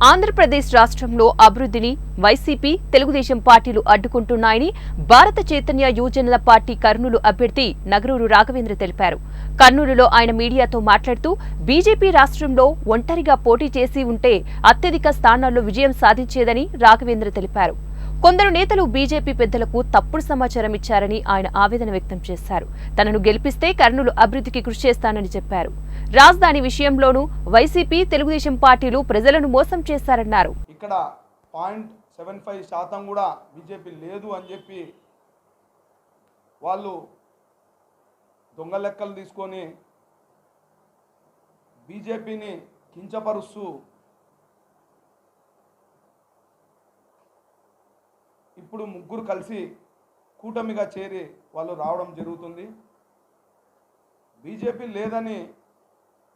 ఆంధ్రప్రదేశ్ రాష్ట్రంలో అభివృద్ధిని వైసీపీ, తెలుగుదేశం పార్టీలు అడ్డుకుంటున్నాయని భారత చైతన్య యువజనుల పార్టీ కర్నూలు అభ్యర్థి నగరూరు రాఘవేంద్ర తెలిపారు. కర్నూలులో ఆయన మీడియాతో మాట్లాడుతూ బీజేపీ రాష్ట్రంలో ఒంటరిగా పోటీ చేసి ఉంటే అత్యధిక స్థానాల్లో విజయం సాధించేదని రాఘవేంద్ర తెలిపారు. కొందరు నేతలు బీజేపీ పెద్దలకు తప్పుడు సమాచారం ఇచ్చారని ఆయన ఆవేదన వ్యక్తం చేశారు. తనను గెలిపిస్తే కర్నూలు అభివృద్ధికి కృషి చేస్తానని చెప్పారు. రాజధాని విషయంలోనూ వైసీపీ, తెలుగుదేశం పార్టీలు ప్రజలను మోసం చేశారన్నారు. ఇక్కడ 0.75% కూడా బీజేపీ లేదు అని చెప్పి వాళ్ళు దొంగ లెక్కలు తీసుకొని బీజేపీని కించపరుస్తూ ఇప్పుడు ముగ్గురు కలిసి కూటమిగా చేరి వాళ్ళు రావడం జరుగుతుంది. బీజేపీ లేదని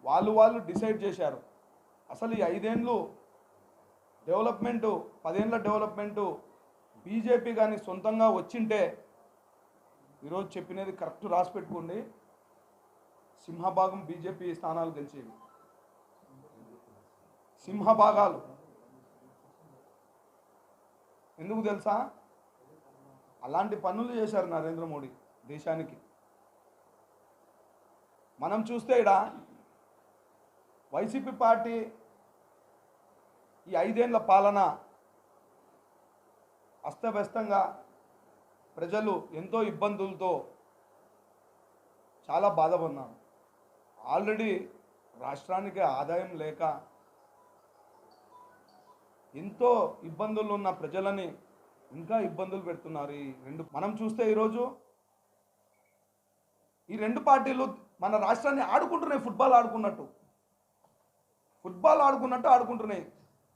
వాళ్ళు డిసైడ్ చేశారు. అసలు ఈ 5 ఏళ్ళు డెవలప్మెంటు, 10 ఏళ్ళ డెవలప్మెంటు బీజేపీ కానీ సొంతంగా వచ్చింటే ఈరోజు చెప్పినది కరెక్ట్ రాసి పెట్టుకోండి, సింహభాగం బీజేపీ స్థానాలు గెలిచేవి. సింహభాగాలు ఎందుకు తెలుసా? అలాంటి పనులు చేశారు నరేంద్ర మోడీ దేశానికి. మనం చూస్తే ఇక్కడ వైసీపీ పార్టీ ఈ 5 ఏళ్ల పాలన అస్తవ్యస్తంగా ప్రజలు ఎంతో ఇబ్బందులతో చాలా బాధపడినారు. ఆల్రెడీ రాష్ట్రానికి ఆదాయం లేక ఎంతో ఇబ్బందులు ఉన్న ప్రజలని ఇంకా ఇబ్బందులు పెడుతున్నారు. మనం చూస్తే ఈరోజు ఈ 2 పార్టీలు మన రాష్ట్రాన్ని ఆడుకుంటున్నాయి, ఫుట్బాల్ ఆడుకున్నట్టు ఆడుకుంటున్నాయి.